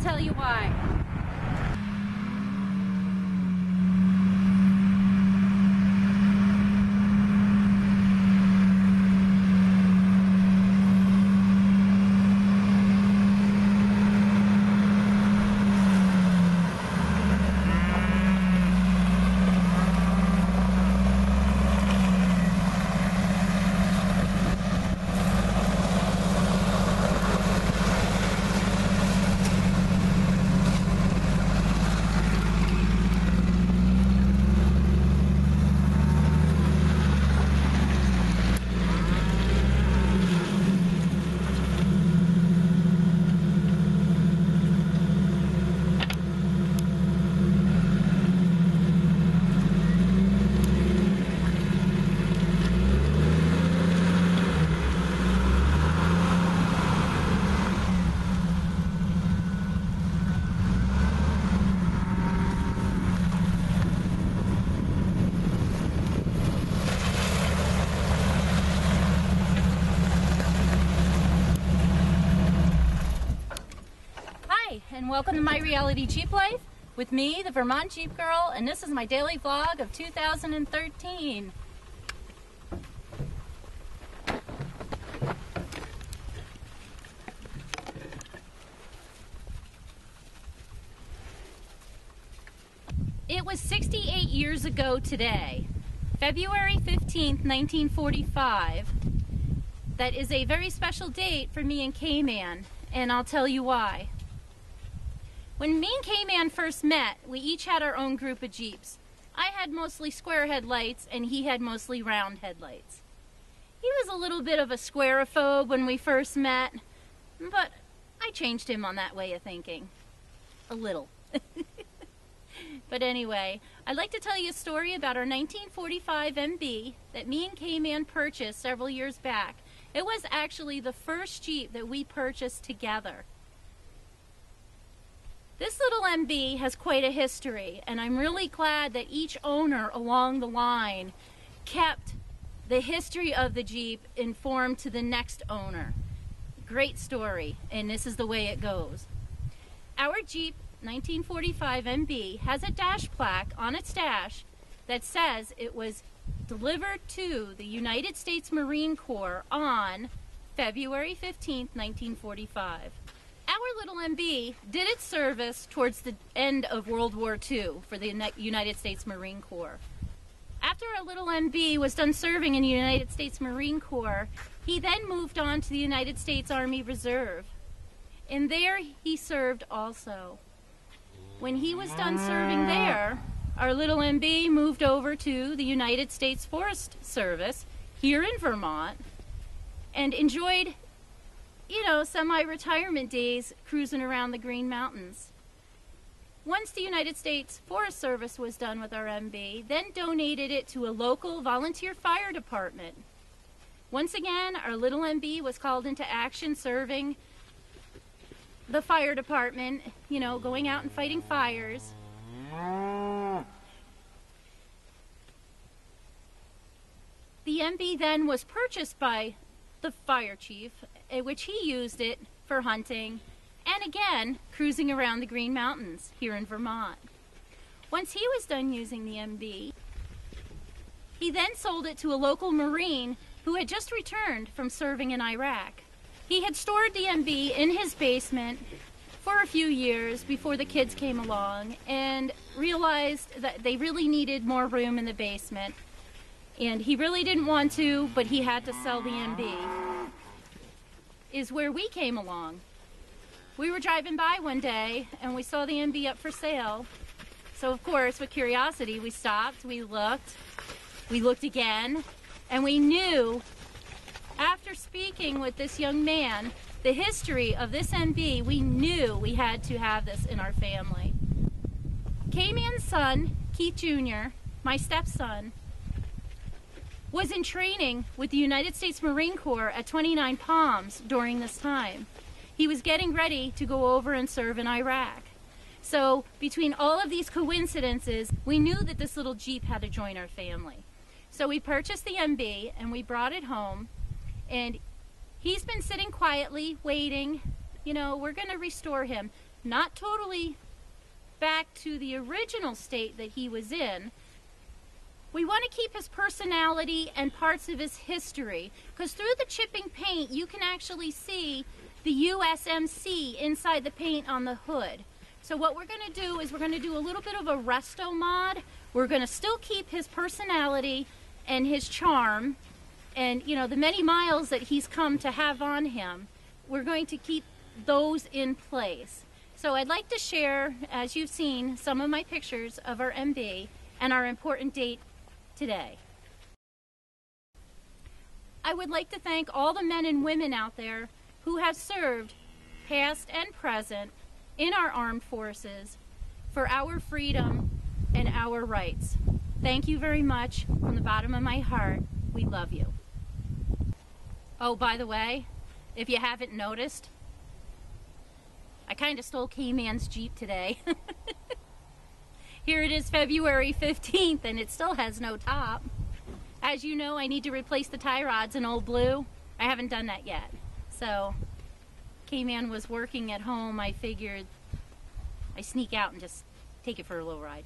tell you why. And welcome to my reality Jeep life with me, the Vermont Jeep Girl, and this is my daily vlog of 2013. It was 68 years ago today, February 15th, 1945. That is a very special date for me and K-Man, and I'll tell you why. When me and K-Man first met, we each had our own group of Jeeps. I had mostly square headlights, and he had mostly round headlights. He was a little bit of a squarophobe when we first met, but I changed him on that way of thinking. A little. But anyway, I'd like to tell you a story about our 1945 MB that me and K-Man purchased several years back. It was actually the first Jeep that we purchased together. This little MB has quite a history, and I'm really glad that each owner along the line kept the history of the Jeep informed to the next owner. Great story, and this is the way it goes. Our Jeep 1945 MB has a dash plaque on its dash that says it was delivered to the United States Marine Corps on February 15, 1945. Our little MB did its service towards the end of World War II for the United States Marine Corps. After our little MB was done serving in the United States Marine Corps, he then moved on to the United States Army Reserve. And there he served also. When he was done serving there, our little MB moved over to the United States Forest Service here in Vermont and enjoyed semi-retirement days cruising around the Green Mountains. Once the United States Forest Service was done with our MB, then donated it to a local volunteer fire department. Once again, our little MB was called into action serving the fire department, going out and fighting fires. The MB then was purchased by the fire chief, which he used it for hunting and again cruising around the Green Mountains here in Vermont. Once he was done using the MB, he then sold it to a local Marine who had just returned from serving in Iraq. He had stored the MB in his basement for a few years before the kids came along and realized that they really needed more room in the basement. And he really didn't want to, but he had to sell the MB. Is where we came along. We were driving by one day and we saw the MB up for sale. So of course, with curiosity, we stopped, we looked again, and we knew, after speaking with this young man, the history of this MB, we knew we had to have this in our family. K-Man's son, Keith Jr., my stepson, was in training with the United States Marine Corps at 29 Palms during this time. He was getting ready to go over and serve in Iraq. So between all of these coincidences, we knew that this little Jeep had to join our family. So we purchased the MB and we brought it home, and he's been sitting quietly waiting. We're going to restore him. not totally back to the original state that he was in. We want to keep his personality and parts of his history, because through the chipping paint you can actually see the USMC inside the paint on the hood. So what we're going to do is we're going to do a little bit of a resto mod. We're going to still keep his personality and his charm and, you know, the many miles that he's come to have on him. We're going to keep those in place. So I'd like to share, as you've seen, some of my pictures of our MB and our important date today. I would like to thank all the men and women out there who have served, past and present, in our armed forces for our freedom and our rights. Thank you very much from the bottom of my heart. We love you. Oh, by the way, if you haven't noticed, I kind of stole K-Man's Jeep today. Here it is February 15th and it still has no top. As you know, I need to replace the tie rods in old blue. I haven't done that yet. So K-Man was working at home. I figured I sneak out and just take it for a little ride.